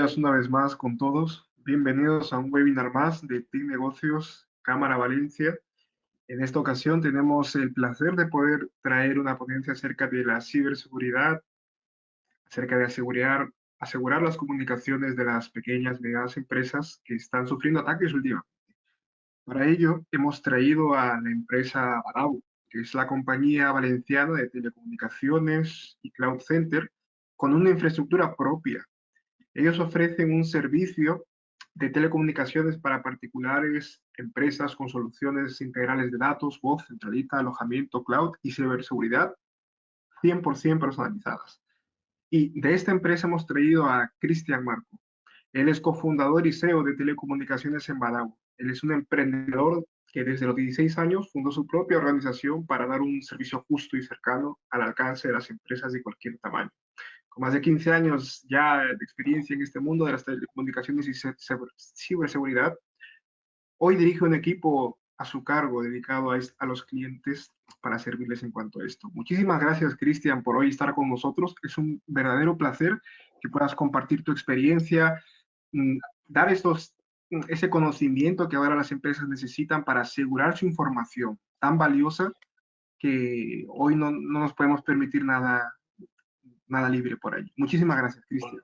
días una vez más con todos. Bienvenidos a un webinar más de TIC Negocios Cámara Valencia. En esta ocasión tenemos el placer de poder traer una ponencia acerca de la ciberseguridad, acerca de asegurar las comunicaciones de las pequeñas y medianas empresas que están sufriendo ataques últimamente. Para ello hemos traído a la empresa Badao, que es la compañía valenciana de telecomunicaciones y cloud center con una infraestructura propia. Ellos ofrecen un servicio de telecomunicaciones para particulares, empresas con soluciones integrales de datos, voz, centralita, alojamiento, cloud y ciberseguridad 100% personalizadas. Y de esta empresa hemos traído a Cristian Marco. Él es cofundador y CEO de Telecomunicaciones en Badao. Él es un emprendedor que desde los 16 años fundó su propia organización para dar un servicio justo y cercano al alcance de las empresas de cualquier tamaño. Con más de 15 años ya de experiencia en este mundo de las telecomunicaciones y ciberseguridad, hoy dirige un equipo a su cargo dedicado a los clientes para servirles en cuanto a esto. Muchísimas gracias, Cristian, por hoy estar con nosotros. Es un verdadero placer que puedas compartir tu experiencia, dar ese conocimiento que ahora las empresas necesitan para asegurar su información tan valiosa que hoy no nos podemos permitir nada libre por ahí. Muchísimas gracias, Cristian.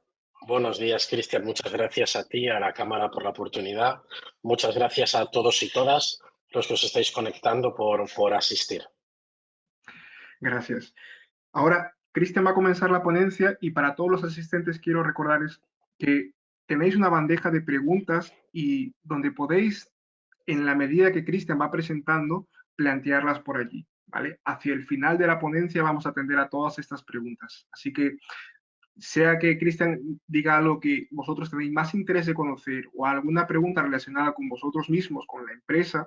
Buenos días, Cristian. Muchas gracias a ti, a la Cámara por la oportunidad. Muchas gracias a todos y todas los que os estáis conectando por asistir. Gracias. Ahora, Cristian va a comenzar la ponencia y para todos los asistentes quiero recordarles que tenéis una bandeja de preguntas y donde podéis, en la medida que Cristian va presentando, plantearlas por allí, ¿vale? Hacia el final de la ponencia vamos a atender a todas estas preguntas. Así que sea que Cristian diga algo que vosotros tenéis más interés de conocer o alguna pregunta relacionada con vosotros mismos, con la empresa,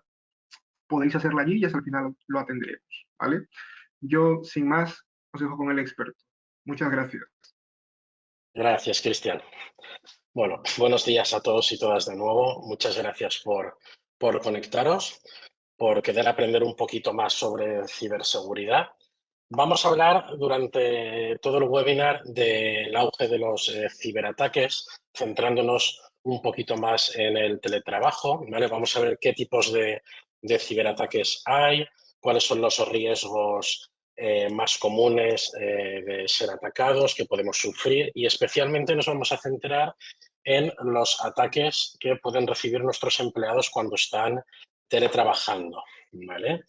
podéis hacerla allí y hasta el final lo atenderemos, ¿vale? Yo, sin más, os dejo con el experto. Muchas gracias. Gracias, Cristian. Bueno, buenos días a todos y todas de nuevo. Muchas gracias por conectaros, por querer aprender un poquito más sobre ciberseguridad. Vamos a hablar durante todo el webinar del auge de los ciberataques, centrándonos un poquito más en el teletrabajo, ¿vale? Vamos a ver qué tipos de ciberataques hay, cuáles son los riesgos más comunes de ser atacados, que podemos sufrir, y especialmente nos vamos a centrar en los ataques que pueden recibir nuestros empleados cuando están teletrabajando, ¿vale?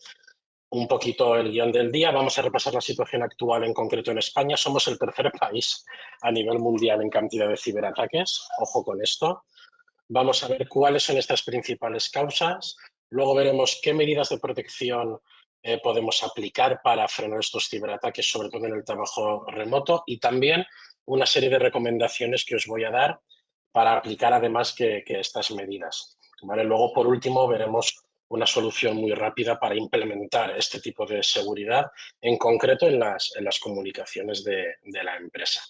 Un poquito el guión del día. Vamos a repasar la situación actual en concreto en España. Somos el tercer país a nivel mundial en cantidad de ciberataques. Ojo con esto. Vamos a ver cuáles son estas principales causas. Luego veremos qué medidas de protección podemos aplicar para frenar estos ciberataques, sobre todo en el trabajo remoto, y también una serie de recomendaciones que os voy a dar para aplicar además que estas medidas, ¿vale? Luego, por último, veremos una solución muy rápida para implementar este tipo de seguridad, en concreto en las comunicaciones de la empresa.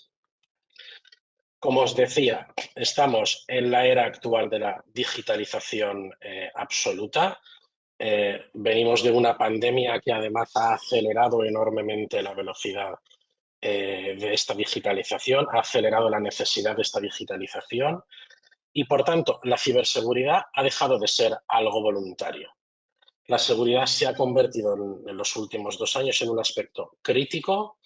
Como os decía, estamos en la era actual de la digitalización absoluta. Venimos de una pandemia que además ha acelerado enormemente la velocidad de esta digitalización, ha acelerado la necesidad de esta digitalización y, por tanto, la ciberseguridad ha dejado de ser algo voluntario. La seguridad se ha convertido en los últimos 2 años en un aspecto crítico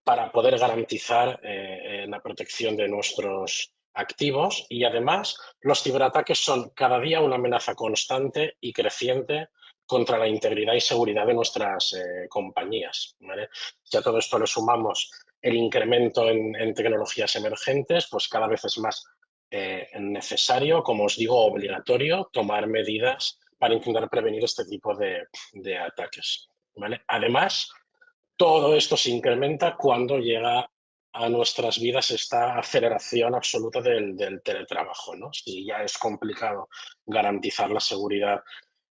para poder garantizar la protección de nuestros activos, y además los ciberataques son cada día una amenaza constante y creciente contra la integridad y seguridad de nuestras compañías, ¿vale? Si a todo esto le sumamos el incremento en tecnologías emergentes, pues cada vez es más necesario, como os digo, obligatorio, tomar medidas para intentar prevenir este tipo de ataques, ¿vale? Además, todo esto se incrementa cuando llega a nuestras vidas esta aceleración absoluta del teletrabajo, ¿no? Si ya es complicado garantizar la seguridad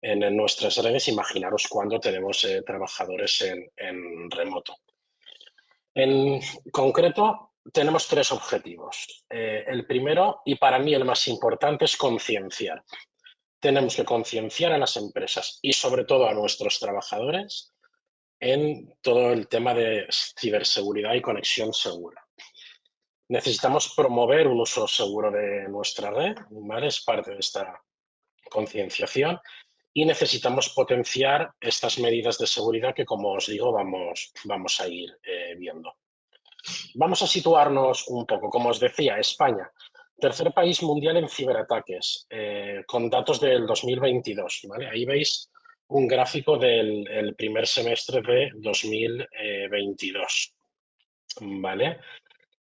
en nuestras redes, imaginaros cuando tenemos trabajadores en remoto. En concreto, tenemos 3 objetivos. El primero, y para mí el más importante, es concienciar. Tenemos que concienciar a las empresas y sobre todo a nuestros trabajadores en todo el tema de ciberseguridad y conexión segura. Necesitamos promover un uso seguro de nuestra red, ¿vale? Es parte de esta concienciación. Y necesitamos potenciar estas medidas de seguridad que, como os digo, vamos a ir viendo. Vamos a situarnos un poco. Como os decía, España, tercer país mundial en ciberataques, con datos del 2022. ¿Vale? Ahí veis un gráfico del primer semestre de 2022. ¿Vale?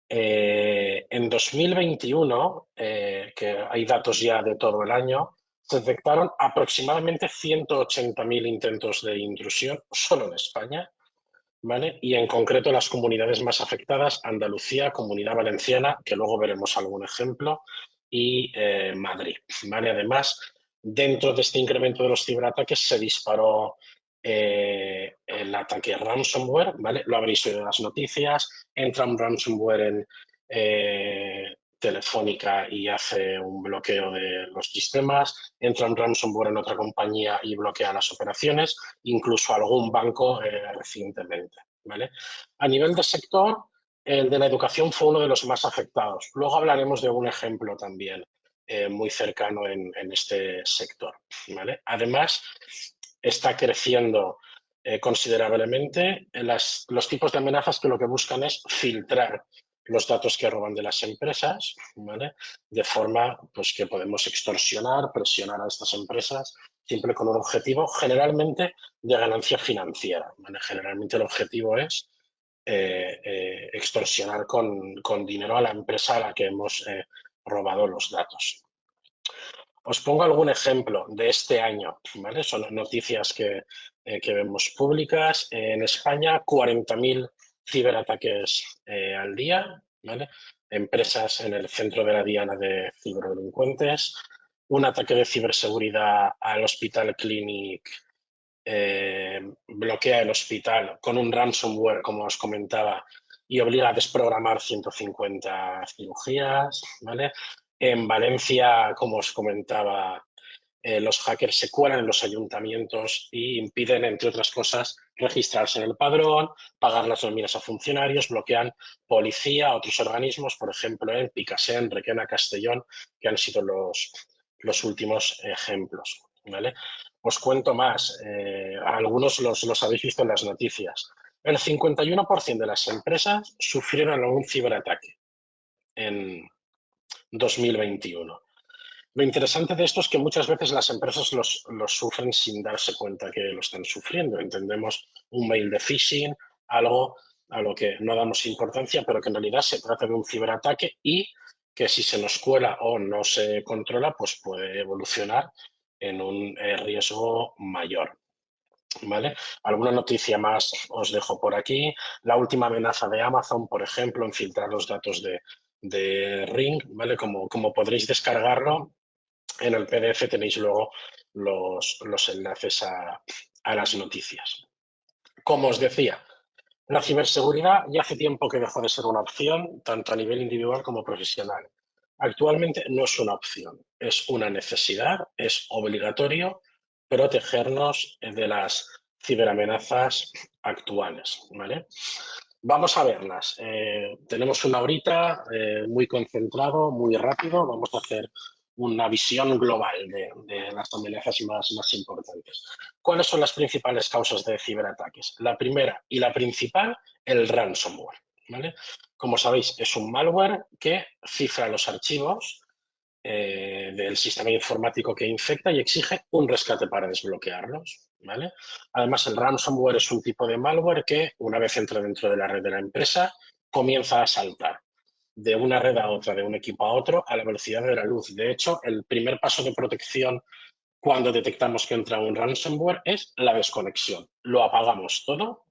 En 2021, que hay datos ya de todo el año, se detectaron aproximadamente 180.000 intentos de intrusión solo en España, ¿vale? Y en concreto las comunidades más afectadas, Andalucía, Comunidad Valenciana, que luego veremos algún ejemplo, y Madrid, ¿vale? Además, dentro de este incremento de los ciberataques se disparó el ataque ransomware, ¿vale? Lo habréis oído en las noticias, entra un ransomware en Telefónica y hace un bloqueo de los sistemas, entra un ransomware en otra compañía y bloquea las operaciones, incluso algún banco recientemente, ¿vale? A nivel de sector, el de la educación fue uno de los más afectados. Luego hablaremos de un ejemplo también muy cercano en este sector, ¿vale? Además, está creciendo considerablemente los tipos de amenazas que lo que buscan es filtrar los datos que roban de las empresas, ¿vale? De forma pues, que podemos extorsionar, presionar a estas empresas, siempre con un objetivo generalmente de ganancia financiera, ¿vale? Generalmente el objetivo es extorsionar con dinero a la empresa a la que hemos robado los datos. Os pongo algún ejemplo de este año, ¿vale? Son noticias que vemos públicas. En España, 40.000 ciberataques al día, ¿vale? Empresas en el centro de la diana de ciberdelincuentes. Un ataque de ciberseguridad al Hospital Clinic bloquea el hospital con un ransomware, como os comentaba, y obliga a desprogramar 150 cirugías, ¿vale? En Valencia, como os comentaba, los hackers se cuelan en los ayuntamientos e impiden, entre otras cosas, registrarse en el padrón, pagar las nóminas a funcionarios, bloquean policía, otros organismos, por ejemplo, en Picassent, Requena, Castellón, que han sido los últimos ejemplos, ¿vale? Os cuento más, algunos los habéis visto en las noticias. El 51% de las empresas sufrieron algún ciberataque en 2021. Lo interesante de esto es que muchas veces las empresas los sufren sin darse cuenta que lo están sufriendo. Entendemos un mail de phishing, algo a lo que no damos importancia, pero que en realidad se trata de un ciberataque y que si se nos cuela o no se controla, pues puede evolucionar en un riesgo mayor. ¿Vale? Alguna noticia más os dejo por aquí. La última amenaza de Amazon, por ejemplo, en filtrar los datos de Ring, ¿vale? Como podréis descargarlo, en el PDF tenéis luego los enlaces a las noticias. Como os decía, la ciberseguridad ya hace tiempo que dejó de ser una opción, tanto a nivel individual como profesional. Actualmente no es una opción, es una necesidad, es obligatorio protegernos de las ciberamenazas actuales, ¿vale? Vamos a verlas. Tenemos una horita muy concentrado, muy rápido. Vamos a hacer una visión global de las amenazas más importantes. ¿Cuáles son las principales causas de ciberataques? La primera y la principal, el ransomware, ¿vale? Como sabéis, es un malware que cifra los archivos del sistema informático que infecta y exige un rescate para desbloquearlos, ¿vale? Además, el ransomware es un tipo de malware que, una vez entra dentro de la red de la empresa, comienza a saltar de una red a otra, de un equipo a otro, a la velocidad de la luz. De hecho, el primer paso de protección cuando detectamos que entra un ransomware es la desconexión. Lo apagamos todo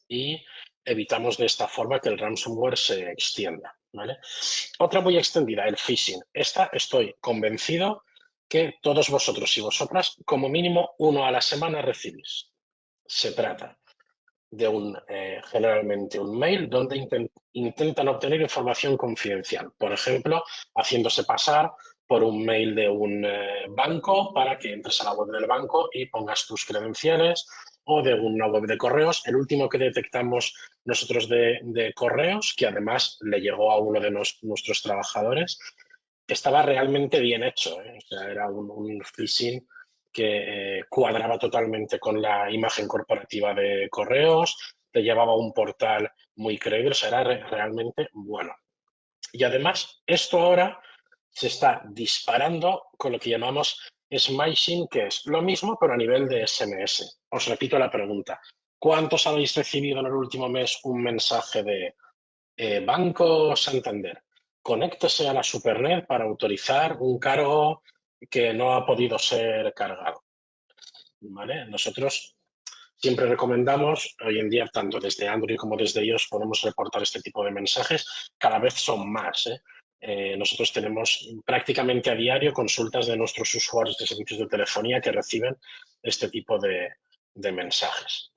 y evitamos de esta forma que el ransomware se extienda, ¿vale? Otra muy extendida, el phishing. Esta estoy convencido que todos vosotros y vosotras, como mínimo uno a la semana, recibís. Se trata de generalmente un mail donde intentan obtener información confidencial. Por ejemplo, haciéndose pasar por un mail de un banco para que entres a la web del banco y pongas tus credenciales o de una web de correos. El último que detectamos nosotros de correos, que además le llegó a uno de nuestros trabajadores, estaba realmente bien hecho, ¿eh? O sea, era un phishing que cuadraba totalmente con la imagen corporativa de correos, te llevaba a un portal muy creíble, o sea, era realmente bueno. Y además, esto ahora se está disparando con lo que llamamos smishing, que es lo mismo, pero a nivel de SMS. Os repito la pregunta. ¿Cuántos habéis recibido en el último mes un mensaje de Banco Santander? Conéctese a la Supernet para autorizar un cargo que no ha podido ser cargado. ¿Vale? Nosotros siempre recomendamos, hoy en día, tanto desde Android como desde iOS, podemos reportar este tipo de mensajes. Cada vez son más, ¿eh? Nosotros tenemos prácticamente a diario consultas de nuestros usuarios de servicios de telefonía que reciben este tipo de mensajes.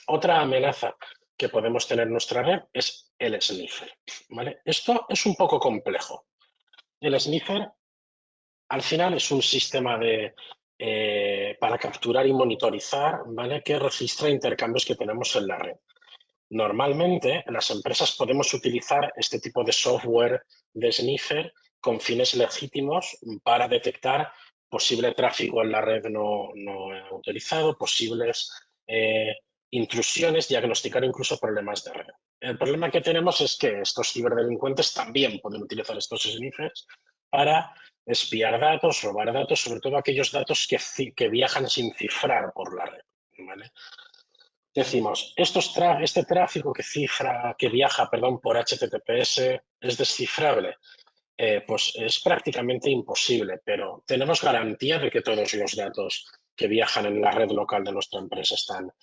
Otra amenaza que podemos tener en nuestra red es el sniffer, ¿vale? Esto es un poco complejo. El sniffer, al final, es un sistema para capturar y monitorizar, ¿vale?, que registra intercambios que tenemos en la red. Normalmente, las empresas podemos utilizar este tipo de software de sniffer con fines legítimos para detectar posible tráfico en la red no autorizado, posibles intrusiones, diagnosticar incluso problemas de red. El problema que tenemos es que estos ciberdelincuentes también pueden utilizar estos sniffers para espiar datos, robar datos, sobre todo aquellos datos que viajan sin cifrar por la red, ¿vale? Decimos, este tráfico que viaja, perdón, por HTTPS es descifrable. Pues es prácticamente imposible, pero tenemos garantía de que todos los datos que viajan en la red local de nuestra empresa están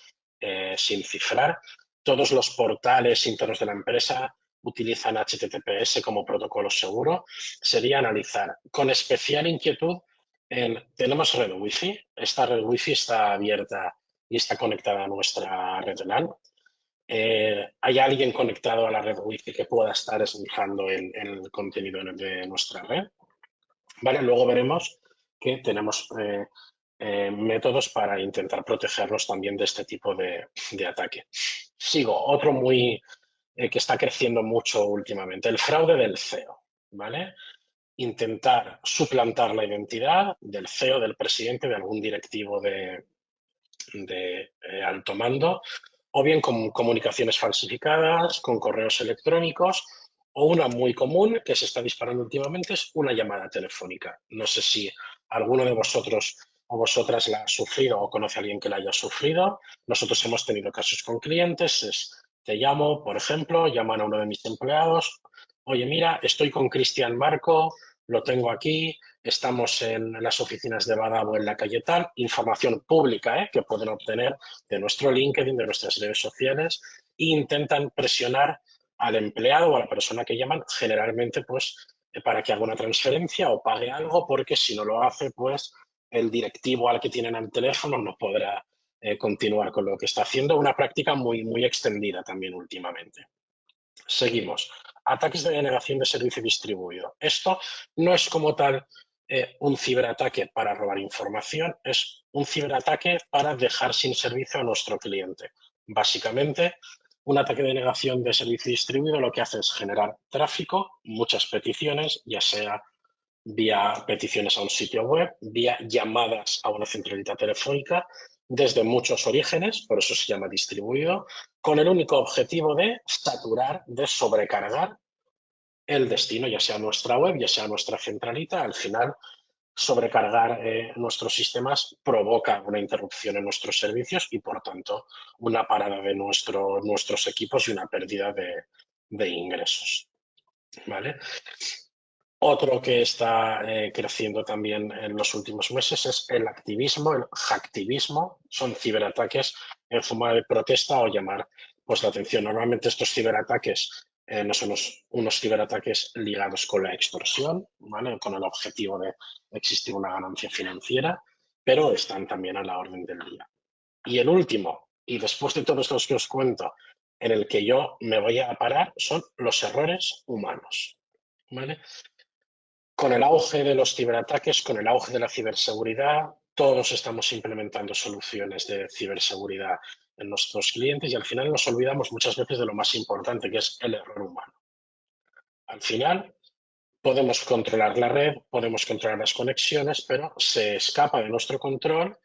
sin cifrar. Todos los portales internos de la empresa utilizan HTTPS como protocolo seguro. Sería analizar con especial inquietud tenemos red Wi-Fi. Esta red Wi-Fi está abierta y está conectada a nuestra red LAN. ¿Hay alguien conectado a la red Wi-Fi que pueda estar esnifando el contenido de nuestra red? Vale, luego veremos que tenemos métodos para intentar protegernos también de este tipo de ataque. Sigo, otro que está creciendo mucho últimamente, el fraude del CEO, ¿vale? Intentar suplantar la identidad del CEO, del presidente, de algún directivo de alto mando, o bien con comunicaciones falsificadas, con correos electrónicos, o una muy común que se está disparando últimamente es una llamada telefónica. No sé si alguno de vosotros o vosotras la ha sufrido o conoce a alguien que la haya sufrido. Nosotros hemos tenido casos con clientes. Te llamo, por ejemplo, llaman a uno de mis empleados. Oye, mira, estoy con Cristian Marco, lo tengo aquí, estamos en las oficinas de Badabo en la calle tal, información pública que pueden obtener de nuestro LinkedIn, de nuestras redes sociales, e intentan presionar al empleado o a la persona que llaman, generalmente pues para que haga una transferencia o pague algo, porque si no lo hace, pues el directivo al que tienen al teléfono no podrá continuar con lo que está haciendo, una práctica muy extendida también últimamente. Seguimos. Ataques de denegación de servicio distribuido. Esto no es como tal un ciberataque para robar información, es un ciberataque para dejar sin servicio a nuestro cliente. Básicamente, un ataque de denegación de servicio distribuido lo que hace es generar tráfico, muchas peticiones, ya sea vía peticiones a un sitio web, vía llamadas a una centralita telefónica, desde muchos orígenes, por eso se llama distribuido, con el único objetivo de saturar, de sobrecargar el destino, ya sea nuestra web, ya sea nuestra centralita. Al final, sobrecargar nuestros sistemas provoca una interrupción en nuestros servicios y, por tanto, una parada de nuestros equipos y una pérdida de ingresos. ¿Vale? Otro que está creciendo también en los últimos meses es el activismo, el hacktivismo. Son ciberataques en forma de protesta o llamar pues, la atención. Normalmente estos ciberataques no son unos ciberataques ligados con la extorsión, ¿vale?, con el objetivo de existir una ganancia financiera, pero están también a la orden del día. Y el último, y después de todos los que os cuento, en el que yo me voy a parar, son los errores humanos. ¿Vale? Con el auge de los ciberataques, con el auge de la ciberseguridad, todos estamos implementando soluciones de ciberseguridad en nuestros clientes y al final nos olvidamos muchas veces de lo más importante, que es el error humano. Al final podemos controlar la red, podemos controlar las conexiones, pero se escapa de nuestro control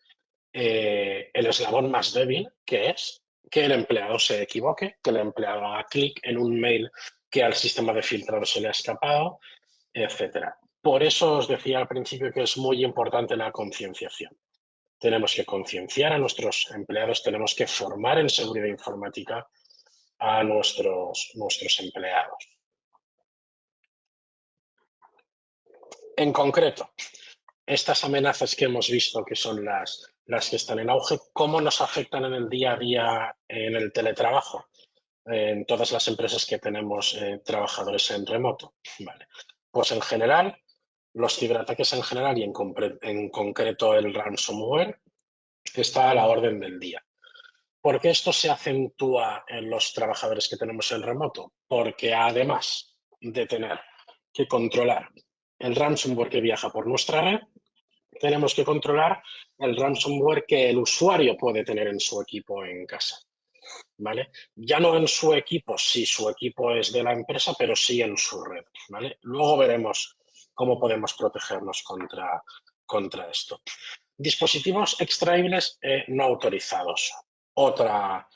el eslabón más débil, que es que el empleado se equivoque, que el empleado haga clic en un mail que al sistema de filtrado se le ha escapado, etcétera. Por eso os decía al principio que es muy importante la concienciación. Tenemos que concienciar a nuestros empleados, tenemos que formar en seguridad informática a nuestros empleados. En concreto, estas amenazas que hemos visto, que son las que están en auge, ¿cómo nos afectan en el día a día en el teletrabajo? En todas las empresas que tenemos trabajadores en remoto. Vale. Pues en general, los ciberataques en general y en concreto el ransomware está a la orden del día. ¿Por qué esto se acentúa en los trabajadores que tenemos en remoto? Porque además de tener que controlar el ransomware que viaja por nuestra red, tenemos que controlar el ransomware que el usuario puede tener en su equipo en casa. ¿Vale? Ya no en su equipo, si su equipo es de la empresa, pero sí en su red. ¿Vale? Luego veremos cómo podemos protegernos contra esto. Dispositivos extraíbles no autorizados. Otra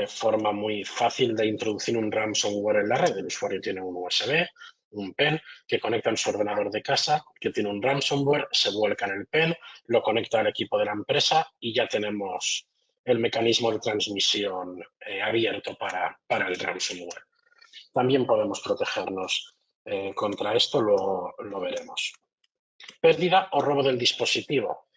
forma muy fácil de introducir un ransomware en la red. El usuario tiene un USB, un pen, que conecta en su ordenador de casa, que tiene un ransomware, se vuelca en el pen, lo conecta al equipo de la empresa y ya tenemos el mecanismo de transmisión abierto para el ransomware. También podemos protegernos contra esto, lo veremos. Pérdida o robo del dispositivo.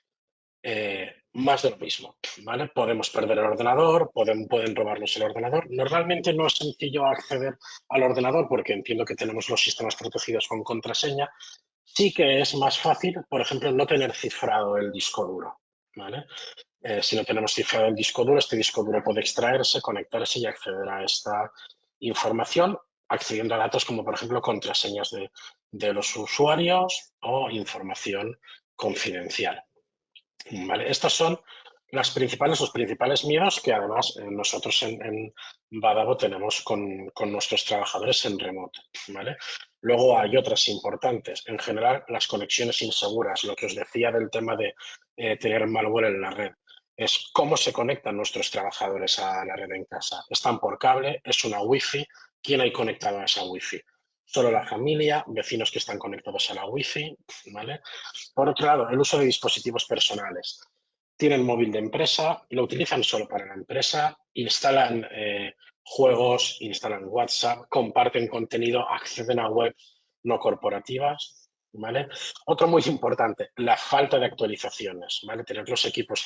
Más de lo mismo, ¿vale? Podemos perder el ordenador, pueden robarnos el ordenador. Normalmente no es sencillo acceder al ordenador porque entiendo que tenemos los sistemas protegidos con contraseña. Sí que es más fácil, por ejemplo, no tener cifrado el disco duro, ¿vale? Si no tenemos cifrado el disco duro, este disco duro puede extraerse, conectarse y acceder a esta información, accediendo a datos como, por ejemplo, contraseñas de los usuarios o información confidencial. ¿Vale? Estos son los principales miedos que además nosotros en Badabo tenemos con nuestros trabajadores en remoto. ¿Vale? Luego hay otras importantes. En general, las conexiones inseguras, lo que os decía del tema de tener malware en la red. Es cómo se conectan nuestros trabajadores a la red en casa. Están por cable, es una wifi. ¿Quién hay conectado a esa wifi? Solo la familia, vecinos que están conectados a la wifi, ¿vale? Por otro lado, el uso de dispositivos personales. Tienen móvil de empresa, lo utilizan solo para la empresa, instalan juegos, instalan WhatsApp, comparten contenido, acceden a webs no corporativas. ¿Vale? Otro muy importante, la falta de actualizaciones. ¿Vale? Tener los equipos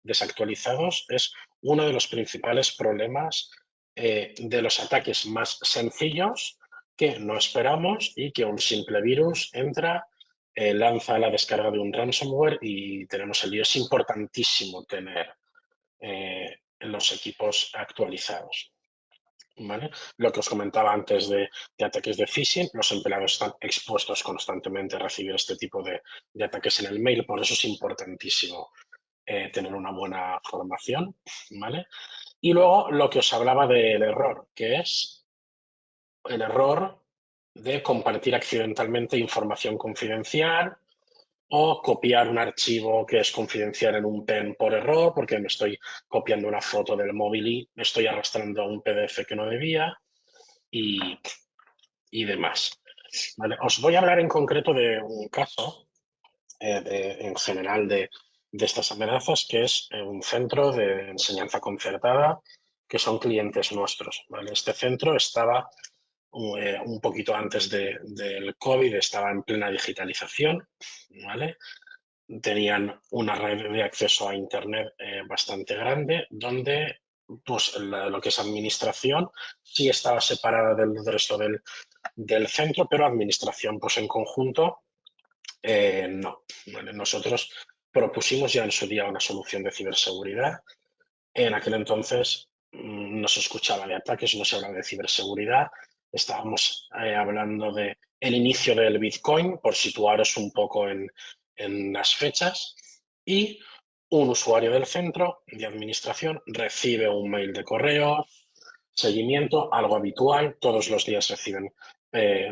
desactualizados es uno de los principales problemas de los ataques más sencillos que no esperamos y que un simple virus entra, lanza la descarga de un ransomware y tenemos el lío. Es importantísimo tener los equipos actualizados. ¿Vale? Lo que os comentaba antes de ataques de phishing, los empleados están expuestos constantemente a recibir este tipo de ataques en el mail, por eso es importantísimo tener una buena formación. ¿Vale? Y luego lo que os hablaba del error, que es el error de compartir accidentalmente información confidencial o copiar un archivo que es confidencial en un pen por error, porque me estoy copiando una foto del móvil y me estoy arrastrando a un PDF que no debía y demás. ¿Vale? Os voy a hablar en concreto de un caso, en general, de estas amenazas, que es un centro de enseñanza concertada, que son clientes nuestros. ¿Vale? Este centro estaba un poquito antes del COVID, estaba en plena digitalización, ¿vale? Tenían una red de acceso a Internet bastante grande, donde pues, lo que es administración sí estaba separada del resto del centro, pero administración pues, en conjunto no. ¿Vale? Nosotros propusimos ya en su día una solución de ciberseguridad. En aquel entonces no se escuchaba de ataques, no se hablaba de ciberseguridad. Estábamos hablando de el inicio del Bitcoin, por situaros un poco en las fechas. y un usuario del centro de administración recibe un mail de correo, seguimiento, algo habitual, todos los días reciben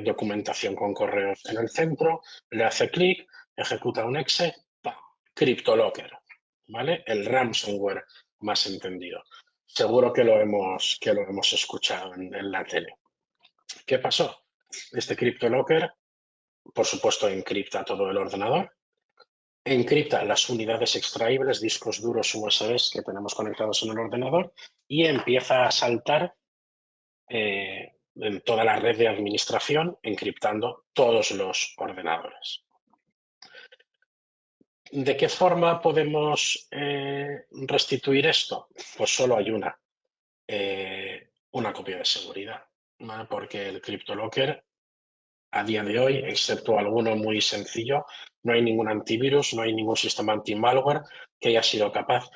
documentación con correos en el centro, le hace clic, ejecuta un exe, ¡pam! CryptoLocker, ¿vale? El ransomware más entendido. Seguro que lo hemos escuchado en la tele. ¿Qué pasó? Este CryptoLocker, por supuesto, encripta todo el ordenador, encripta las unidades extraíbles, discos duros USBs que tenemos conectados en el ordenador y empieza a saltar en toda la red de administración, encriptando todos los ordenadores. ¿De qué forma podemos restituir esto? Pues solo hay una copia de seguridad, ¿vale? Porque el CryptoLocker a día de hoy, excepto alguno muy sencillo, no hay ningún antivirus, no hay ningún sistema anti-malware que haya sido capaz,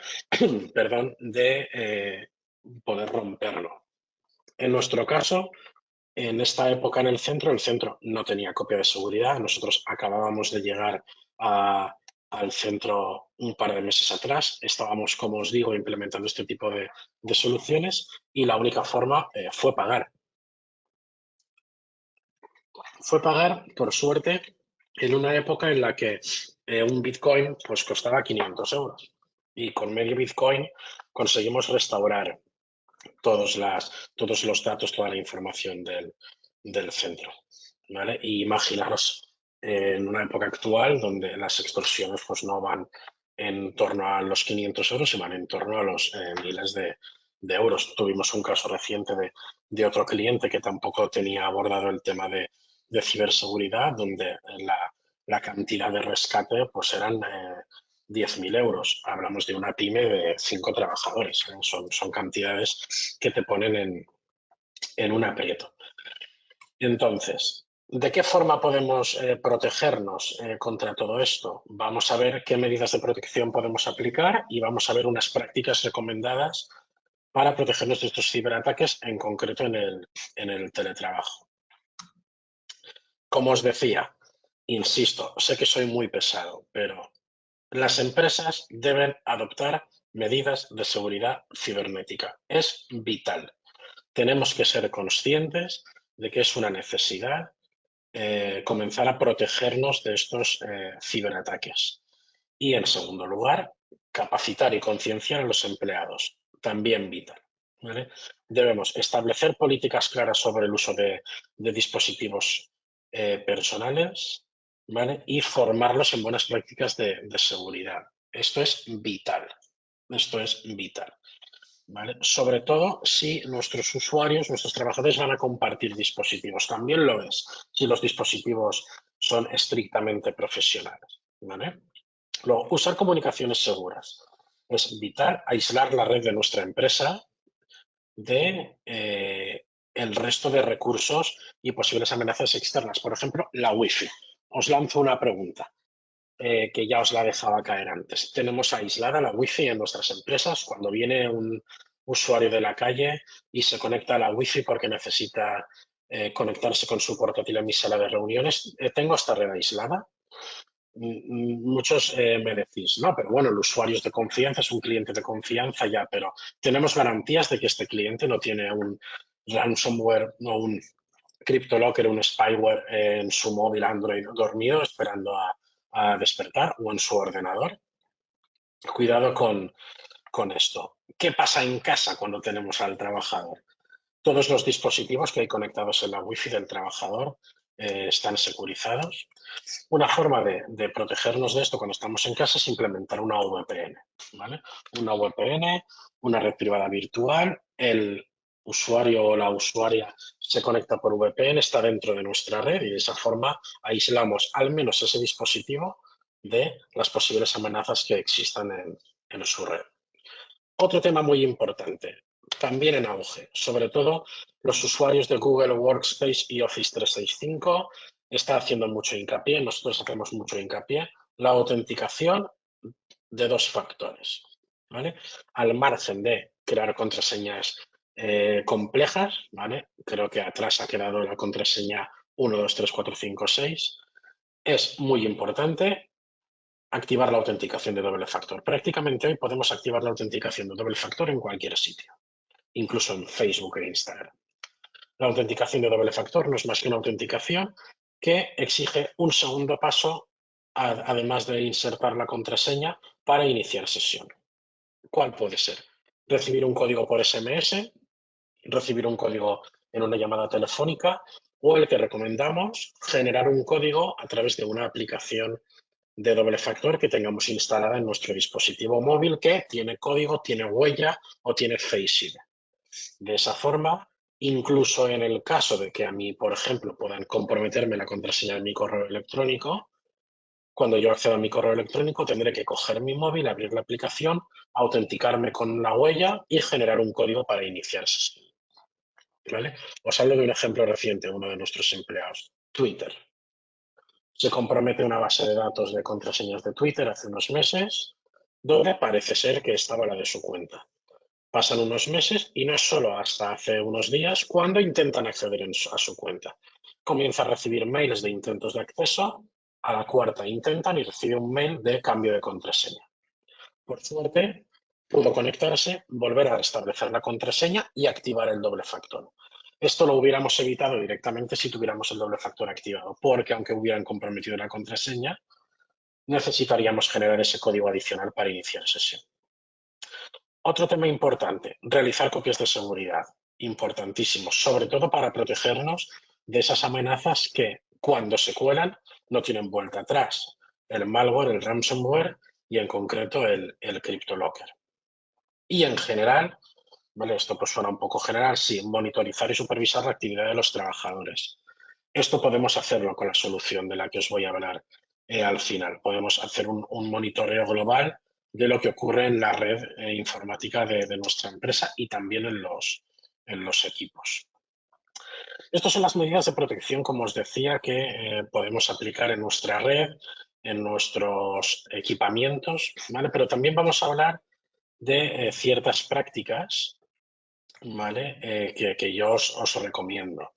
perdón, de poder romperlo. En nuestro caso, en esta época en el centro no tenía copia de seguridad. Nosotros acabábamos de llegar al centro un par de meses atrás. Estábamos, como os digo, implementando este tipo de soluciones y la única forma fue pagar. Fue pagar, por suerte, en una época en la que un Bitcoin pues, costaba 500 euros. Y con medio Bitcoin conseguimos restaurar todos los datos, toda la información del centro. ¿Vale? Y imaginaros en una época actual donde las extorsiones pues, no van en torno a los 500 euros, sino van en torno a los miles de euros. Tuvimos un caso reciente de otro cliente que tampoco tenía abordado el tema de ciberseguridad, donde la cantidad de rescate pues eran 10.000 euros. Hablamos de una pyme de 5 trabajadores. Son cantidades que te ponen en un aprieto. Entonces, ¿de qué forma podemos protegernos contra todo esto? Vamos a ver qué medidas de protección podemos aplicar y vamos a ver unas prácticas recomendadas para protegernos de estos ciberataques, en concreto en el teletrabajo. Como os decía, insisto, sé que soy muy pesado, pero las empresas deben adoptar medidas de seguridad cibernética. Es vital. Tenemos que ser conscientes de que es una necesidad comenzar a protegernos de estos ciberataques. Y, en segundo lugar, capacitar y concienciar a los empleados. También vital. ¿Vale? Debemos establecer políticas claras sobre el uso de dispositivos personales, ¿vale? Y formarlos en buenas prácticas de seguridad. Esto es vital. Esto es vital. ¿Vale? Sobre todo si nuestros usuarios, nuestros trabajadores van a compartir dispositivos. También lo es si los dispositivos son estrictamente profesionales. ¿Vale? Luego, usar comunicaciones seguras. Es vital aislar la red de nuestra empresa de el resto de recursos y posibles amenazas externas. Por ejemplo, la Wi-Fi. Os lanzo una pregunta. Que ya os la dejaba caer antes. Tenemos aislada la Wi-Fi en nuestras empresas. Cuando viene un usuario de la calle y se conecta a la Wi-Fi porque necesita conectarse con su portátil en mi sala de reuniones, ¿tengo esta red aislada? Muchos me decís, no, pero bueno, el usuario es de confianza, es un cliente de confianza ya, pero tenemos garantías de que este cliente no tiene un ransomware o un CryptoLocker, un spyware en su móvil Android dormido esperando a despertar o en su ordenador. Cuidado con esto. ¿Qué pasa en casa cuando tenemos al trabajador? Todos los dispositivos que hay conectados en la Wi-Fi del trabajador están securizados. Una forma de protegernos de esto cuando estamos en casa es implementar una VPN. ¿Vale? Una VPN, una red privada virtual, el usuario o la usuaria se conecta por VPN, está dentro de nuestra red y de esa forma aislamos al menos ese dispositivo de las posibles amenazas que existan en su red. Otro tema muy importante, también en auge, sobre todo los usuarios de Google Workspace y Office 365 está haciendo mucho hincapié, nosotros hacemos mucho hincapié, la autenticación de 2 factores. ¿Vale? Al margen de crear contraseñas complejas, ¿vale? Creo que atrás ha quedado la contraseña 1, 2, 3, 4, 5, 6. Es muy importante activar la autenticación de doble factor. Prácticamente hoy podemos activar la autenticación de doble factor en cualquier sitio, incluso en Facebook e Instagram. La autenticación de doble factor no es más que una autenticación que exige un segundo paso, además de insertar la contraseña, para iniciar sesión. ¿Cuál puede ser? Recibir un código por SMS, recibir un código en una llamada telefónica o el que recomendamos, generar un código a través de una aplicación de doble factor que tengamos instalada en nuestro dispositivo móvil que tiene código, tiene huella o tiene Face ID. De esa forma, incluso en el caso de que a mí, por ejemplo, puedan comprometerme la contraseña de mi correo electrónico, cuando yo accedo a mi correo electrónico tendré que coger mi móvil, abrir la aplicación, autenticarme con la huella y generar un código para iniciar sesión. ¿Vale? Os hablo de un ejemplo reciente, uno de nuestros empleados, Twitter. Se compromete una base de datos de contraseñas de Twitter hace unos meses, donde parece ser que estaba la de su cuenta. Pasan unos meses y no es solo hasta hace unos días cuando intentan acceder a su cuenta. Comienza a recibir mails de intentos de acceso, a la cuarta intentan y recibe un mail de cambio de contraseña. Por suerte, pudo conectarse, volver a restablecer la contraseña y activar el doble factor. Esto lo hubiéramos evitado directamente si tuviéramos el doble factor activado, porque aunque hubieran comprometido la contraseña, necesitaríamos generar ese código adicional para iniciar sesión. Otro tema importante, realizar copias de seguridad. Importantísimo, sobre todo para protegernos de esas amenazas que, cuando se cuelan, no tienen vuelta atrás. El malware, el ransomware y, en concreto, el CryptoLocker. Y, en general, ¿vale? Esto pues suena un poco general, sí, monitorizar y supervisar la actividad de los trabajadores. Esto podemos hacerlo con la solución de la que os voy a hablar al final. Podemos hacer un monitoreo global de lo que ocurre en la red informática de nuestra empresa y también en los equipos. Estas son las medidas de protección, como os decía, que podemos aplicar en nuestra red, en nuestros equipamientos, ¿vale? Pero también vamos a hablar de ciertas prácticas, ¿vale? Que yo os recomiendo.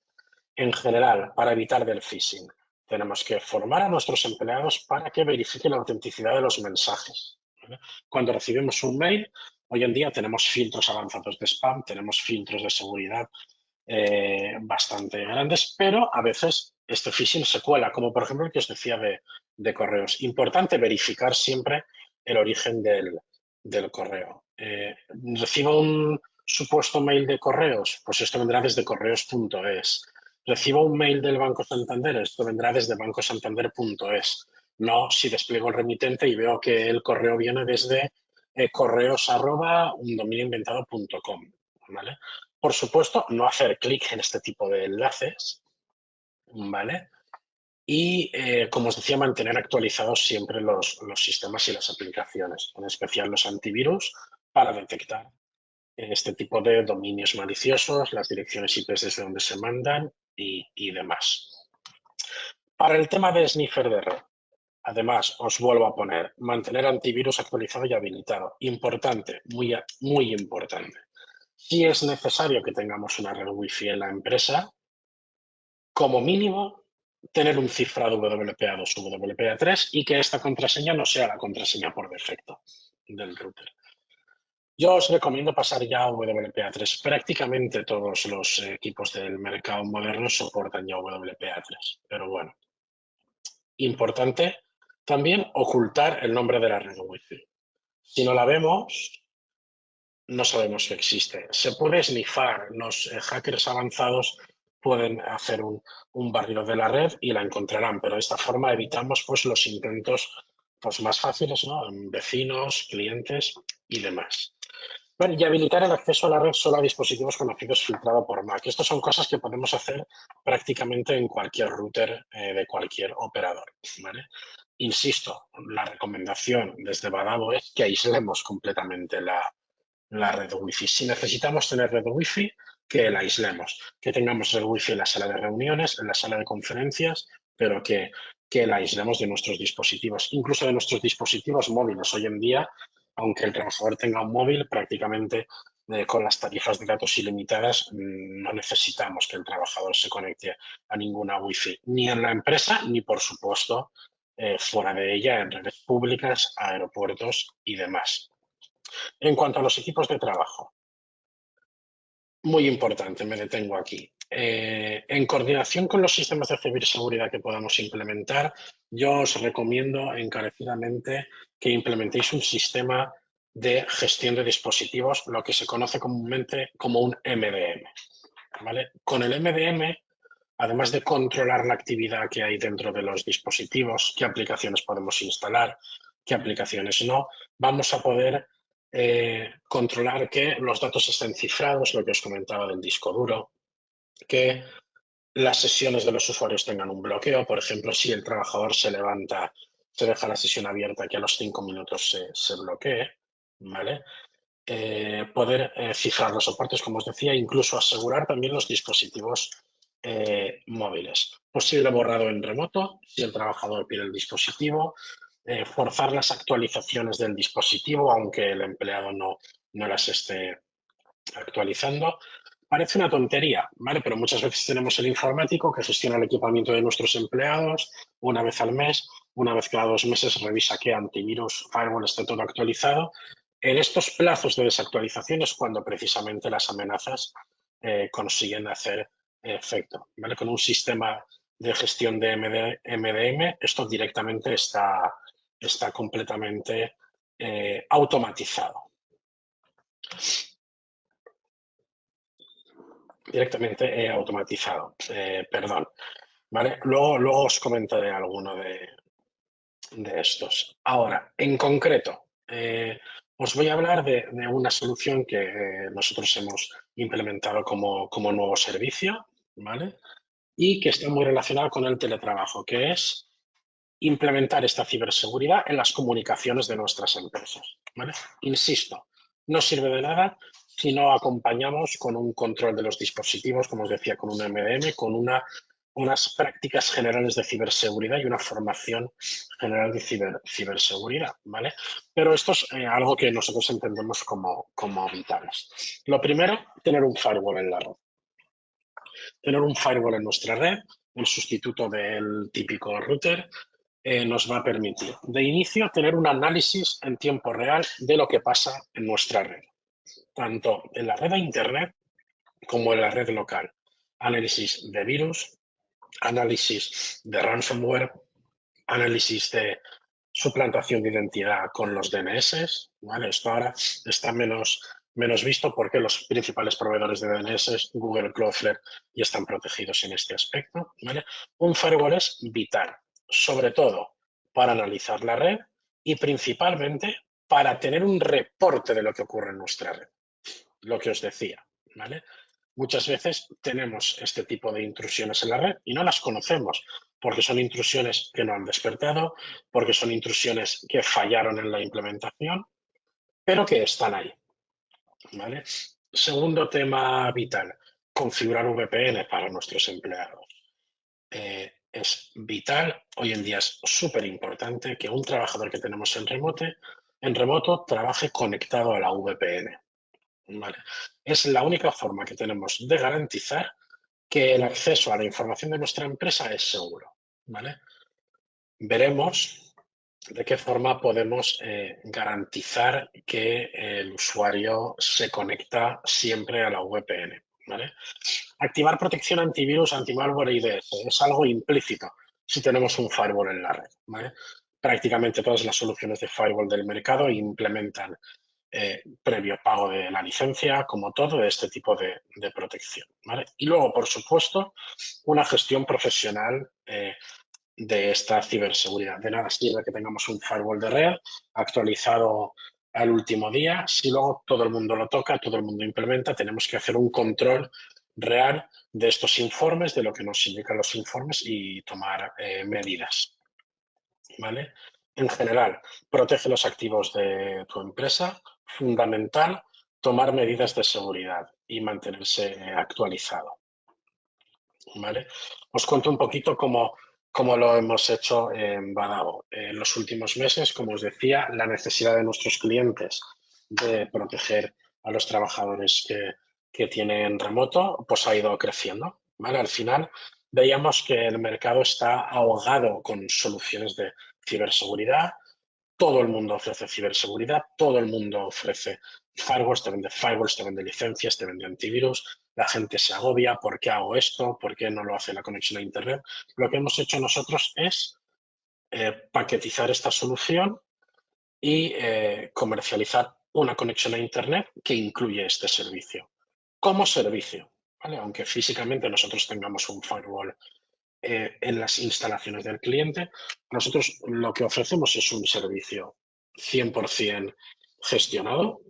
En general, para evitar del phishing, tenemos que formar a nuestros empleados para que verifiquen la autenticidad de los mensajes, ¿vale? Cuando recibimos un mail, hoy en día tenemos filtros avanzados de spam, tenemos filtros de seguridad bastante grandes, pero a veces este phishing se cuela, como por ejemplo el que os decía de correos. Importante verificar siempre el origen del correo. Recibo un supuesto mail de correos, pues esto vendrá desde correos.es. Recibo un mail del Banco Santander, esto vendrá desde bancosantander.es. No si despliego el remitente y veo que el correo viene desde correos@undominioinventado.com, ¿vale? Por supuesto, no hacer clic en este tipo de enlaces, ¿vale? Y, como os decía, mantener actualizados siempre los sistemas y las aplicaciones, en especial los antivirus, para detectar este tipo de dominios maliciosos, las direcciones IP desde donde se mandan y demás. Para el tema de sniffer de red, además, os vuelvo a poner, mantener antivirus actualizado y habilitado. Importante, muy, muy importante. Si es necesario que tengamos una red Wi-Fi en la empresa, como mínimo, tener un cifrado WPA2 o WPA3 y que esta contraseña no sea la contraseña por defecto del router. Yo os recomiendo pasar ya a WPA3. Prácticamente todos los equipos del mercado moderno soportan ya WPA3. Pero bueno, importante también ocultar el nombre de la red Wi-Fi. Si no la vemos, no sabemos que existe. Se puede snifar. Los hackers avanzados pueden hacer un barrido de la red y la encontrarán, pero de esta forma evitamos pues, los intentos pues, más fáciles, ¿no? En vecinos, clientes y demás. Bueno, y habilitar el acceso a la red solo a dispositivos conocidos filtrado por MAC. Estas son cosas que podemos hacer prácticamente en cualquier router de cualquier operador, ¿vale? Insisto, la recomendación desde Badabo es que aislemos completamente la red Wi-Fi. Si necesitamos tener red Wi-Fi, que la aislemos, que tengamos red Wi-Fi en la sala de reuniones, en la sala de conferencias, pero que la aislemos de nuestros dispositivos, incluso de nuestros dispositivos móviles. Hoy en día, aunque el trabajador tenga un móvil, prácticamente con las tarifas de datos ilimitadas, no necesitamos que el trabajador se conecte a ninguna Wi-Fi, ni en la empresa, ni por supuesto fuera de ella, en redes públicas, aeropuertos y demás. En cuanto a los equipos de trabajo, muy importante, me detengo aquí. En coordinación con los sistemas de ciberseguridad que podamos implementar, yo os recomiendo encarecidamente que implementéis un sistema de gestión de dispositivos, lo que se conoce comúnmente como un MDM. ¿Vale? Con el MDM, además de controlar la actividad que hay dentro de los dispositivos, qué aplicaciones podemos instalar, qué aplicaciones no, vamos a poder controlar que los datos estén cifrados, lo que os comentaba del disco duro, que las sesiones de los usuarios tengan un bloqueo. Por ejemplo, si el trabajador se levanta, se deja la sesión abierta, que a los 5 minutos se bloquee, ¿vale? Poder cifrar los soportes, como os decía, incluso asegurar también los dispositivos móviles. Posible borrado en remoto, si el trabajador pide el dispositivo, forzar las actualizaciones del dispositivo, aunque el empleado no las esté actualizando. Parece una tontería, ¿vale? Pero muchas veces tenemos el informático que gestiona el equipamiento de nuestros empleados una vez al mes, una vez cada 2 meses revisa que antivirus, firewall esté todo actualizado. En estos plazos de desactualización es cuando precisamente las amenazas consiguen hacer efecto, ¿vale? Con un sistema de gestión de MDM, esto directamente está completamente automatizado. Directamente automatizado, perdón. ¿Vale? Luego os comentaré alguno de estos. Ahora, en concreto, os voy a hablar de una solución que nosotros hemos implementado como nuevo servicio, ¿vale? Y que está muy relacionada con el teletrabajo, que es implementar esta ciberseguridad en las comunicaciones de nuestras empresas, ¿vale? Insisto, no sirve de nada si no acompañamos con un control de los dispositivos, como os decía, con un MDM, con unas prácticas generales de ciberseguridad y una formación general de ciberseguridad, ¿vale? Pero esto es algo que nosotros entendemos como vitales. Lo primero, tener un firewall en la red. Tener un firewall en nuestra red, el sustituto del típico router, nos va a permitir, de inicio, tener un análisis en tiempo real de lo que pasa en nuestra red, tanto en la red de Internet como en la red local. Análisis de virus, análisis de ransomware, análisis de suplantación de identidad con los DNS, ¿vale? Esto ahora está menos visto porque los principales proveedores de DNS, Google, Cloudflare, ya están protegidos en este aspecto, ¿vale? Un firewall es vital, sobre todo para analizar la red y principalmente para tener un reporte de lo que ocurre en nuestra red, lo que os decía, ¿vale? Muchas veces tenemos este tipo de intrusiones en la red y no las conocemos porque son intrusiones que no han despertado, porque son intrusiones que fallaron en la implementación, pero que están ahí, ¿vale? Segundo tema vital, configurar VPN para nuestros empleados. Es vital, hoy en día es súper importante que un trabajador que tenemos en remoto trabaje conectado a la VPN. ¿Vale? Es la única forma que tenemos de garantizar que el acceso a la información de nuestra empresa es seguro. ¿Vale? Veremos de qué forma podemos garantizar que el usuario se conecta siempre a la VPN. ¿Vale? Activar protección antivirus, antimalware y IDS es algo implícito si tenemos un firewall en la red. ¿Vale? Prácticamente todas las soluciones de firewall del mercado implementan previo pago de la licencia, como todo, de este tipo de protección. ¿Vale? Y luego, por supuesto, una gestión profesional de esta ciberseguridad. De nada sirve que tengamos un firewall de red actualizado al último día. Si luego todo el mundo lo toca, todo el mundo implementa, tenemos que hacer un control real de estos informes, de lo que nos indican los informes y tomar medidas. ¿Vale? En general, protege los activos de tu empresa. Fundamental, tomar medidas de seguridad y mantenerse actualizado. ¿Vale? Os cuento un poquito cómo lo hemos hecho en Badago. En los últimos meses, como os decía, la necesidad de nuestros clientes de proteger a los trabajadores que tienen remoto, pues ha ido creciendo. ¿Vale? Al final veíamos que el mercado está ahogado con soluciones ciberseguridad, todo el mundo ofrece ciberseguridad, todo el mundo ofrece firewalls, te vende licencias, te vende antivirus, la gente se agobia, ¿por qué hago esto? ¿Por qué no lo hace la conexión a Internet? Lo que hemos hecho nosotros es paquetizar esta solución y comercializar una conexión a Internet que incluye este servicio. Como servicio, ¿vale? Aunque físicamente nosotros tengamos un firewall en las instalaciones del cliente, nosotros lo que ofrecemos es un servicio 100% gestionado,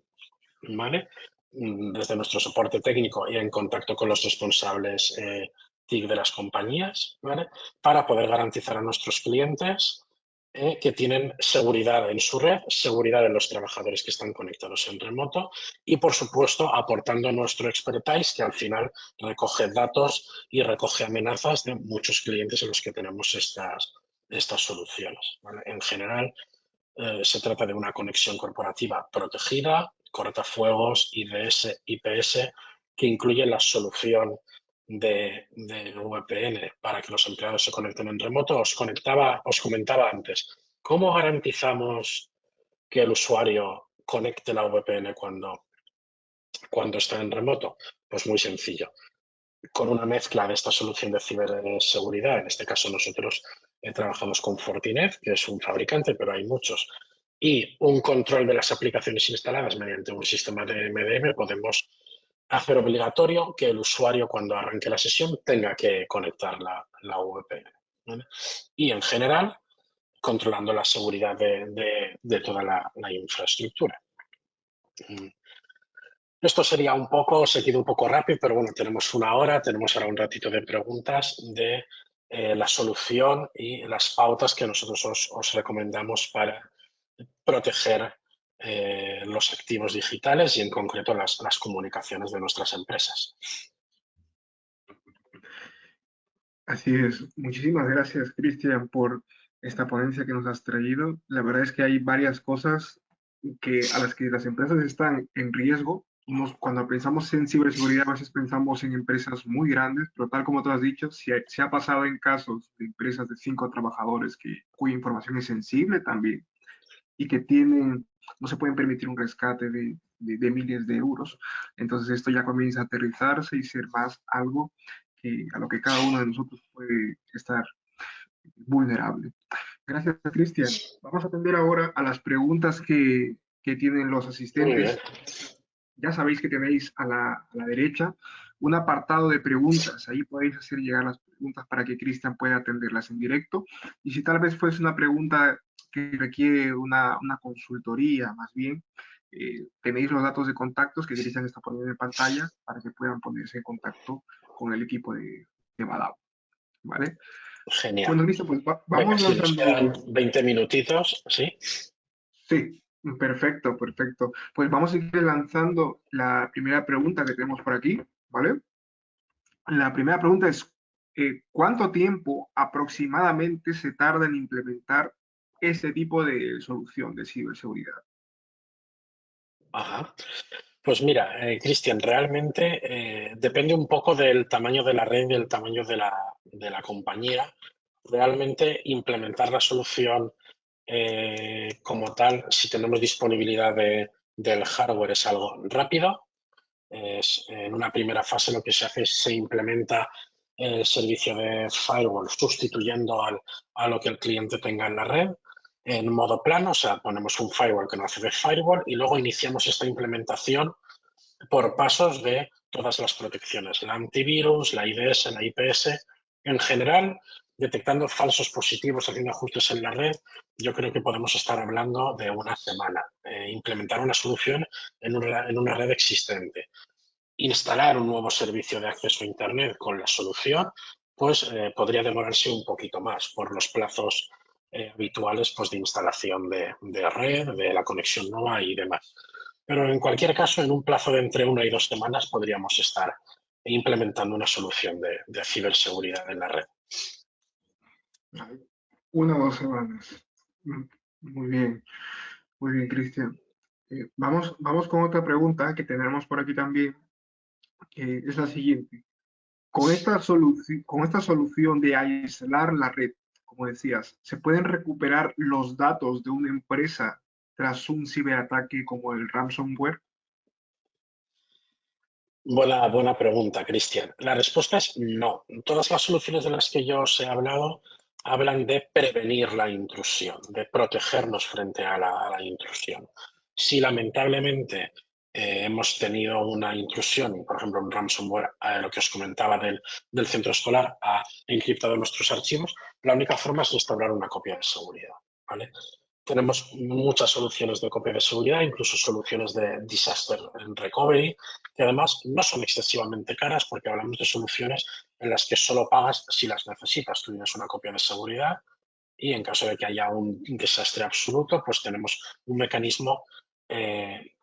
¿vale? Desde nuestro soporte técnico y en contacto con los responsables TIC de las compañías, ¿vale? Para poder garantizar a nuestros clientes que tienen seguridad en su red, seguridad en los trabajadores que están conectados en remoto y, por supuesto, aportando nuestro expertise que al final recoge datos y recoge amenazas de muchos clientes en los que tenemos estas soluciones, ¿vale? En general, se trata de una conexión corporativa protegida, cortafuegos, IDS, IPS, que incluye la solución de VPN para que los empleados se conecten en remoto. Os comentaba antes, ¿cómo garantizamos que el usuario conecte la VPN cuando está en remoto? Pues muy sencillo. Con una mezcla de esta solución de ciberseguridad, en este caso nosotros trabajamos con Fortinet, que es un fabricante, pero hay muchos, y un control de las aplicaciones instaladas mediante un sistema de MDM, podemos hacer obligatorio que el usuario cuando arranque la sesión tenga que conectar la VPN, ¿vale? Y en general, controlando la seguridad de toda la infraestructura. Esto sería un poco, se queda un poco rápido, pero bueno, tenemos una hora, tenemos ahora un ratito de preguntas de la solución y las pautas que nosotros os recomendamos para proteger los activos digitales y en concreto las comunicaciones de nuestras empresas. Así es. Muchísimas gracias, Cristian, por esta ponencia que nos has traído. La verdad es que hay varias cosas a las que las empresas están en riesgo. Cuando pensamos en ciberseguridad, a veces pensamos en empresas muy grandes, pero tal como tú has dicho, se ha pasado en casos de empresas de 5 trabajadores cuya información es sensible también y que no se pueden permitir un rescate de miles de euros. Entonces esto ya comienza a aterrizarse y ser más algo a lo que cada uno de nosotros puede estar vulnerable. Gracias, Cristian. Vamos a atender ahora a las preguntas que tienen los Muy bien. asistentes. Ya sabéis que tenéis a la derecha un apartado de preguntas. Ahí podéis hacer llegar las preguntas para que Cristian pueda atenderlas en directo. Y si tal vez fuese una pregunta que requiere una consultoría, más bien, tenéis los datos de contactos que Cristian está poniendo en pantalla para que puedan ponerse en contacto con el equipo de Badao. ¿Vale? Genial. Bueno, Cristian, pues Venga, vamos si nos quedan lanzando. 20 minutitos, ¿sí? Sí, perfecto, perfecto. Pues vamos a ir lanzando la primera pregunta que tenemos por aquí, ¿vale? La primera pregunta es, ¿cuánto tiempo aproximadamente se tarda en implementar este tipo de solución de ciberseguridad? Ajá. Pues mira, Cristian, realmente depende un poco del tamaño de la red y del tamaño de la compañía. Realmente implementar la solución como tal, si tenemos disponibilidad del hardware, es algo rápido. En una primera fase lo que se hace es se implementa el servicio de firewall sustituyendo a lo que el cliente tenga en la red en modo plano, o sea, ponemos un firewall que no hace de firewall y luego iniciamos esta implementación por pasos de todas las protecciones, la antivirus, la IDS, la IPS, en general, detectando falsos positivos, haciendo ajustes en la red, yo creo que podemos estar hablando de una semana, implementar una solución en una red existente. Instalar un nuevo servicio de acceso a Internet con la solución, pues podría demorarse un poquito más por los plazos habituales pues, de instalación de red, de la conexión nueva y demás. Pero en cualquier caso, en un plazo de entre 1 y 2 semanas podríamos estar implementando una solución de ciberseguridad en la red. Ay, 1 o 2 semanas. Mm, muy bien, Cristian. Vamos con otra pregunta que tenemos por aquí también, que es la siguiente. Con esta solución de aislar la red, como decías, ¿se pueden recuperar los datos de una empresa tras un ciberataque como el ransomware? Buena pregunta, Cristian. La respuesta es no. Todas las soluciones de las que yo os he hablado hablan de prevenir la intrusión, de protegernos frente a la intrusión. Si lamentablemente hemos tenido una intrusión, por ejemplo, un ransomware, lo que os comentaba del centro escolar, ha encriptado nuestros archivos, la única forma es restaurar una copia de seguridad, ¿vale? Tenemos muchas soluciones de copia de seguridad, incluso soluciones de disaster recovery, que además no son excesivamente caras porque hablamos de soluciones en las que solo pagas si las necesitas. Tú tienes una copia de seguridad y en caso de que haya un desastre absoluto, pues tenemos un mecanismo eh,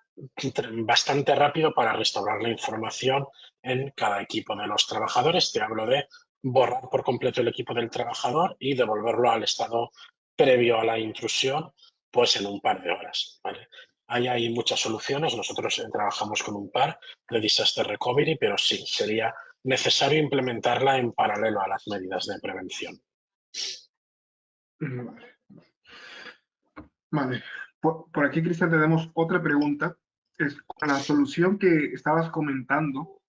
bastante rápido para restaurar la información en cada equipo de los trabajadores. Te hablo de borrar por completo el equipo del trabajador y devolverlo al estado previo a la intrusión, pues en un par de horas, ¿vale? Ahí hay muchas soluciones. Nosotros trabajamos con un par de Disaster Recovery, pero sí, sería necesario implementarla en paralelo a las medidas de prevención. Vale. Vale. Por aquí, Cristian, tenemos otra pregunta. Es, con la solución que estabas comentando,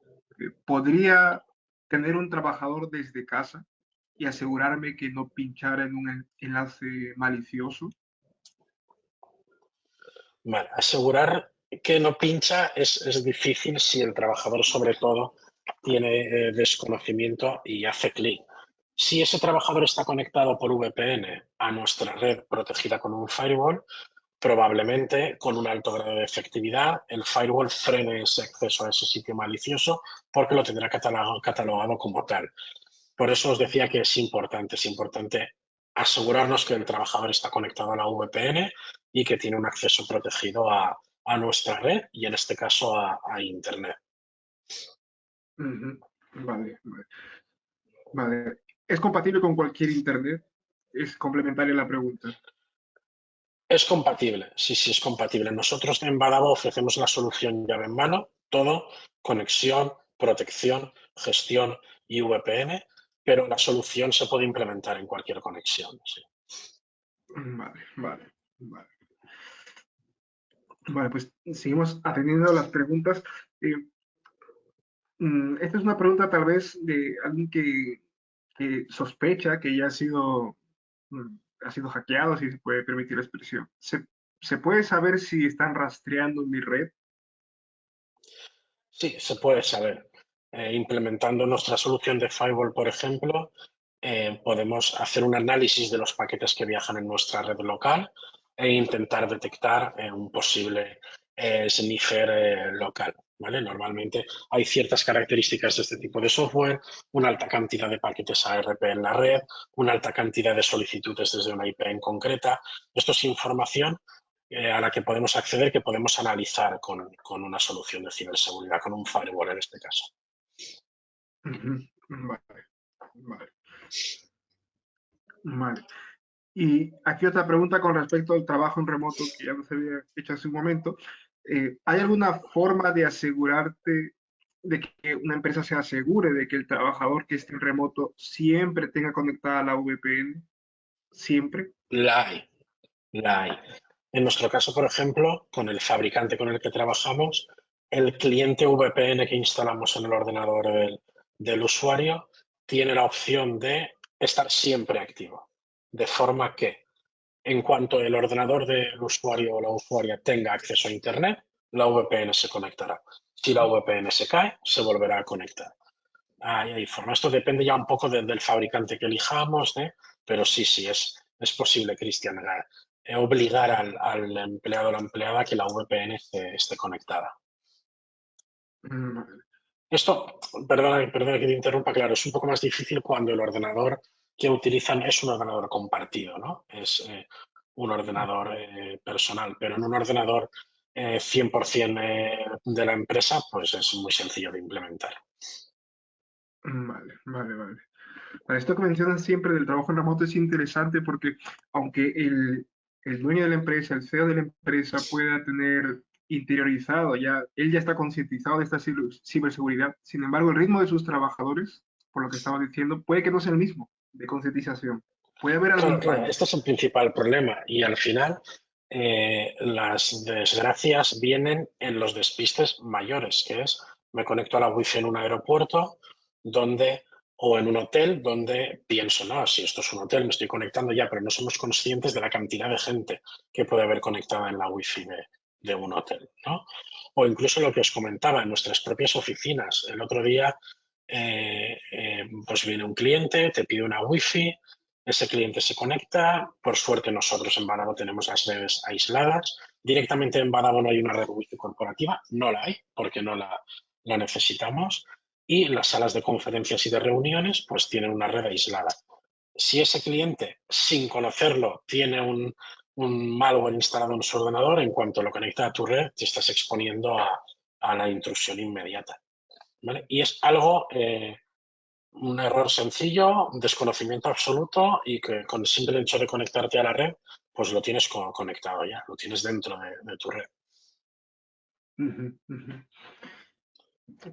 ¿podría tener un trabajador desde casa y asegurarme que no pinchara en un enlace malicioso? Vale, asegurar que no pincha es difícil si el trabajador, sobre todo, tiene desconocimiento y hace clic. Si ese trabajador está conectado por VPN a nuestra red protegida con un firewall, probablemente con un alto grado de efectividad el firewall frene ese acceso a ese sitio malicioso porque lo tendrá catalogado como tal. Por eso os decía que es importante asegurarnos que el trabajador está conectado a la VPN y que tiene un acceso protegido a nuestra red y en este caso a Internet. Ujú. Vale, vale. Vale. ¿Es compatible con cualquier internet? Es complementaria la pregunta. Es compatible, sí, es compatible. Nosotros en Badabo ofrecemos la solución llave en mano, todo, conexión, protección, gestión y VPN, pero la solución se puede implementar en cualquier conexión. Sí. Vale, vale, vale. Vale, pues seguimos atendiendo las preguntas. Eh, Esta es una pregunta tal vez de alguien que sospecha que ya ha sido hackeado, si se puede permitir la expresión. ¿Se puede saber si están rastreando mi red? Sí, se puede saber. Implementando nuestra solución de Firewall, por ejemplo, podemos hacer un análisis de los paquetes que viajan en nuestra red local e intentar detectar un posible sniffer local. ¿Vale? Normalmente hay ciertas características de este tipo de software, una alta cantidad de paquetes ARP en la red, una alta cantidad de solicitudes desde una IP en concreta. Esto es información a la que podemos acceder, que podemos analizar con una solución de ciberseguridad, con un firewall en este caso. Ujú. Vale, vale, vale. Y aquí otra pregunta con respecto al trabajo en remoto que ya nos había hecho hace un momento. ¿Hay alguna forma de asegurarte de que una empresa se asegure de que el trabajador que esté en remoto siempre tenga conectada la VPN? ¿Siempre? La hay, la hay. En nuestro caso, por ejemplo, con el fabricante con el que trabajamos, el cliente VPN que instalamos en el ordenador del usuario tiene la opción de estar siempre activo. De forma que en cuanto el ordenador del usuario o la usuaria tenga acceso a Internet, la VPN se conectará. Si la VPN se cae, se volverá a conectar. Hay forma. Esto depende ya un poco del fabricante que elijamos, pero sí, es posible, Cristian, obligar al empleado o la empleada a que la VPN esté conectada. Vale. Esto, perdona que te interrumpa, claro, es un poco más difícil cuando el ordenador que utilizan es un ordenador compartido, ¿no? Es un ordenador personal, pero en un ordenador 100% de la empresa, pues es muy sencillo de implementar. Vale, vale, vale. Para esto que mencionas siempre del trabajo en remoto es interesante porque aunque el dueño de la empresa, el CEO de la empresa pueda tener interiorizado ya, él ya está concientizado de esta ciberseguridad, sin embargo el ritmo de sus trabajadores, por lo que estaba diciendo, puede que no sea el mismo de concientización. ¿Puede haber Claro, algún claro, fallo? este es el principal problema y al final las desgracias vienen en los despistes mayores, que es me conecto a la wifi en un aeropuerto donde, o en un hotel donde pienso, no, si esto es un hotel me estoy conectando ya, pero no somos conscientes de la cantidad de gente que puede haber conectada en la wifi de un hotel, ¿no? O incluso lo que os comentaba en nuestras propias oficinas. El otro día pues viene un cliente, te pide una wifi. Ese cliente se conecta. Por suerte nosotros en Badabo tenemos las redes aisladas. Directamente en Badabo no hay una red wifi corporativa. No la hay porque no la necesitamos. Y las salas de conferencias y de reuniones pues tienen una red aislada. Si ese cliente, sin conocerlo, tiene un malware instalado en su ordenador, en cuanto lo conecta a tu red, te estás exponiendo a la intrusión inmediata. ¿Vale? Y es algo un error sencillo, desconocimiento absoluto y que con el simple hecho de conectarte a la red, pues lo tienes conectado ya, lo tienes dentro de tu red. Ujú, ujú.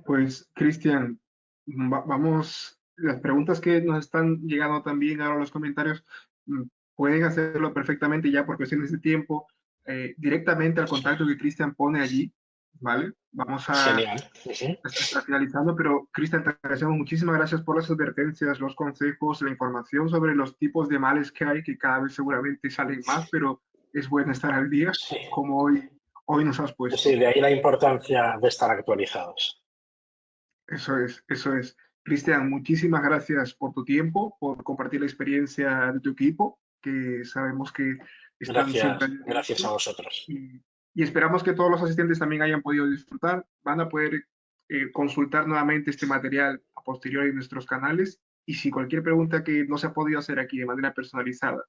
Pues, Cristian, vamos, las preguntas que nos están llegando también ahora en los comentarios, mm, pueden hacerlo perfectamente ya por cuestiones de tiempo, directamente al Sí. contacto que Cristian pone allí, ¿vale? Vamos a Genial. Ujú. estar finalizando, pero Cristian, te agradecemos muchísimas gracias por las advertencias, los consejos, la información sobre los tipos de males que hay, que cada vez seguramente salen más, pero es bueno estar al día, Sí. como hoy nos has Sí, puesto. de ahí la importancia de estar actualizados. Eso es, eso es. Cristian, muchísimas gracias por tu tiempo, por compartir la experiencia de tu equipo, que sabemos que están siempre Gracias, al gracias a inicio. vosotros. Y esperamos que todos los asistentes también hayan podido disfrutar. Van a poder consultar nuevamente este material a posteriori en nuestros canales. Y si cualquier pregunta que no se ha podido hacer aquí de manera personalizada,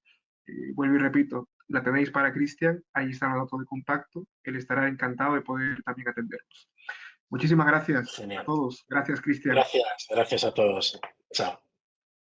vuelvo y repito, la tenéis para Cristian, ahí están los datos de contacto. Él estará encantado de poder también atenderlos. Muchísimas gracias a Genial. todos. Gracias, Cristian. Gracias, gracias a todos. Chao.